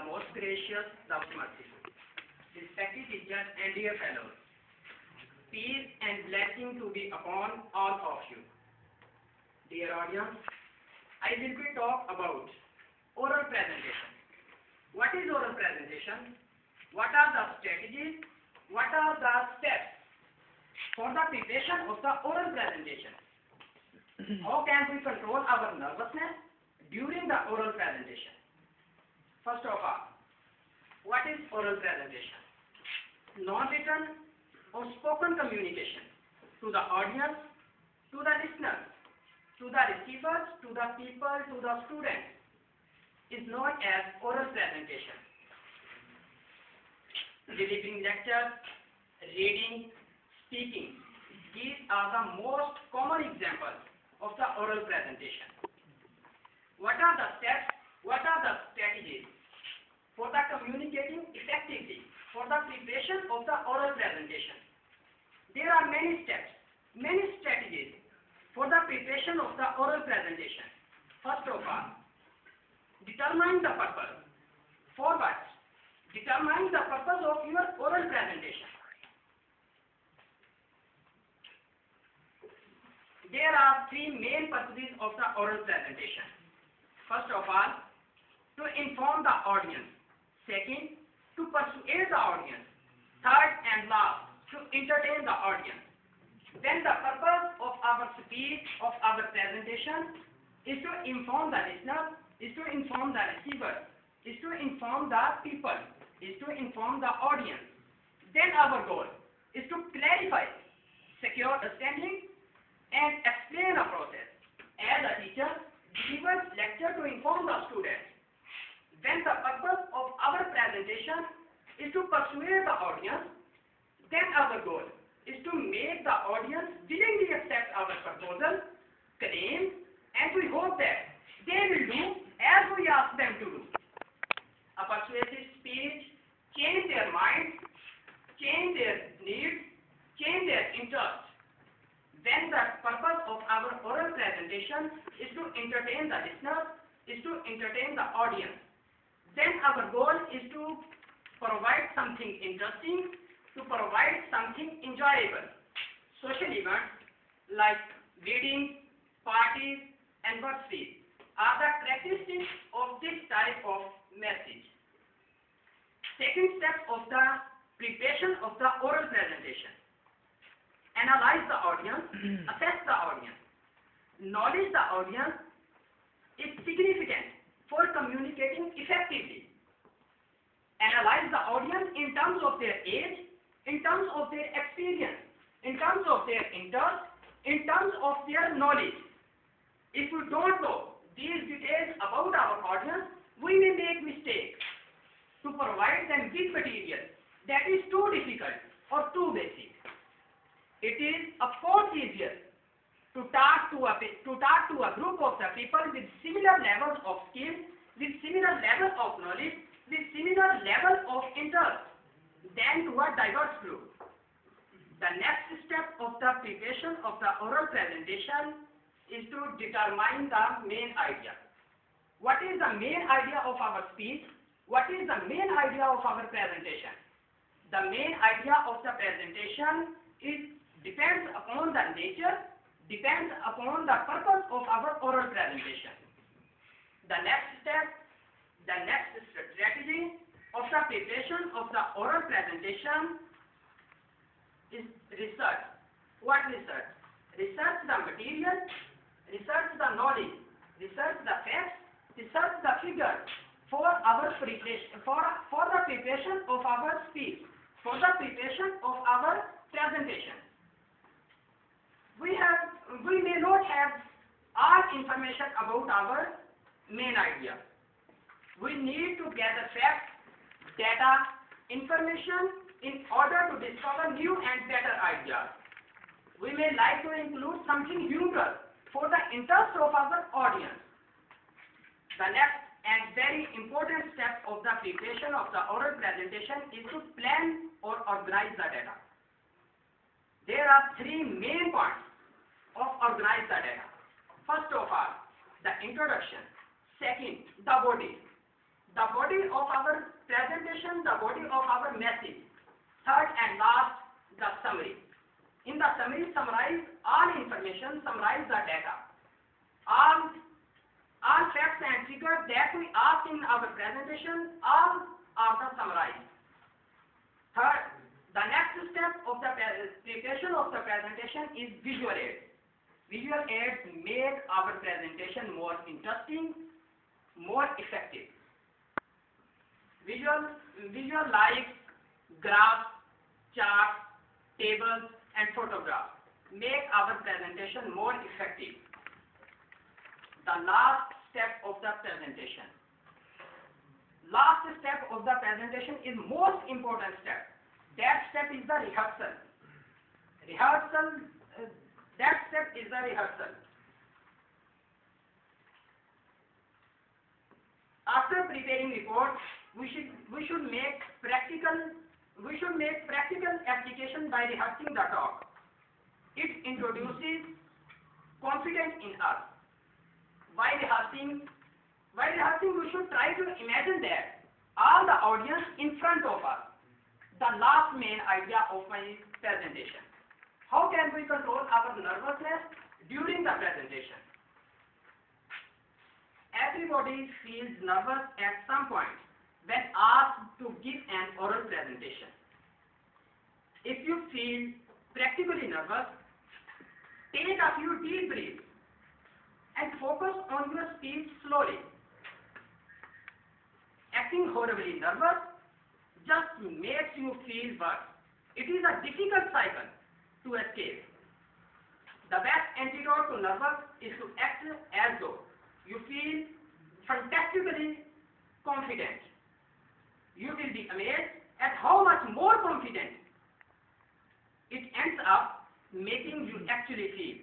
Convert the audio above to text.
most gracious, the merciful. Respected teachers and dear fellows, peace and blessing to be upon all of you. Dear audience, I will be talk about oral presentation. What is oral presentation? What are the strategies? What are the steps for the preparation of the oral presentation? How can we control our nervousness during the oral presentation? First of all, what is oral presentation? Non-written or spoken communication to the audience, to the listeners, to the receivers, to the people, to the students is known as oral presentation. Delivering lectures, reading, speaking, these are the most common examples of the oral presentation. What are the steps? What are the strategies for the communicating effectively for the preparation of the oral presentation? There are many steps, many strategies for the preparation of the oral presentation. First of all, determine the purpose. For what? Determine the purpose of your oral presentation. There are three main purposes of the oral presentation. First of all, to inform the audience. Second, to persuade the audience. Third and last, to entertain the audience. Then the purpose of our speech, of our presentation, is to inform the listener, is to inform the receiver, is to inform the people, is to inform the audience. Then our goal is to clarify, secure understanding, and explain a process. As a teacher, delivers lecture to inform the students. Then the purpose of our presentation is to persuade the audience. Then our goal is to make the audience willingly accept our proposal, claim, and we hope that they will do as we ask them to do. A persuasive speech change their minds, change their needs, change their interests. Then the purpose of our oral presentation is to entertain the listener, is to entertain the audience. Then our goal is to provide something interesting, to provide something enjoyable. Social events like weddings, parties, and birthdays are the characteristics of this type of message. Second step of the preparation of the oral presentation. Analyze the audience, assess the audience. Knowledge the audience is significant for communicating effectively. Analyze the audience in terms of their age, in terms of their experience, in terms of their interest, in terms of their knowledge. If we don't know these details about our audience, we may make mistakes to provide them with material that is too difficult or too basic. It is of course easier to talk to a group of the people with similar levels of skill, with similar level of knowledge, with similar level of interest than to a diverse group. The next step of the preparation of the oral presentation is to determine the main idea. What is the main idea of our speech? What is the main idea of our presentation? The main idea of the presentation depends upon the nature, depends upon the purpose of our oral presentation. The next step, the next strategy of the preparation of the oral presentation is research. What research? Research the material, research the knowledge, research the facts, research the figures for our preparation, for the preparation of our speech, for the preparation of our presentation. We may not have all information about our main idea. We need to gather facts, data, information in order to discover new and better ideas. We may like to include something humorous for the interest of our audience. The next and very important step of the preparation of the oral presentation is to plan or organize the data. There are three main points of organize the data. First of all, the introduction. Second, the body. the body of our presentation, the body of our message. Third and last, the summary. In the summary, summarize all information, summarize the data. All facts and figures that we ask in our presentation, all are the summarized. Third, the next step of the preparation of the presentation is visual aids. Visual aids make our presentation more interesting, more effective. Visual like graphs, charts, tables, and photographs make our presentation more effective. The last step of the presentation. Last step of the presentation is most important step. That step is the rehearsal. That step is the rehearsal. After preparing report, we should make practical application by rehearsing the talk. It introduces confidence in us. While rehearsing, we should try to imagine that all the audience in front of us. The last main idea of my presentation. How can we control our nervousness during the presentation? Everybody feels nervous at some point when asked to give an oral presentation. If you feel practically nervous, take a few deep breaths and focus on your speech slowly. Acting horribly nervous just makes you feel worse. It is a difficult cycle to escape. The best antidote to nervous is to act as though you feel fantastically confident. You will be amazed at how much more confident it ends up making you actually feel.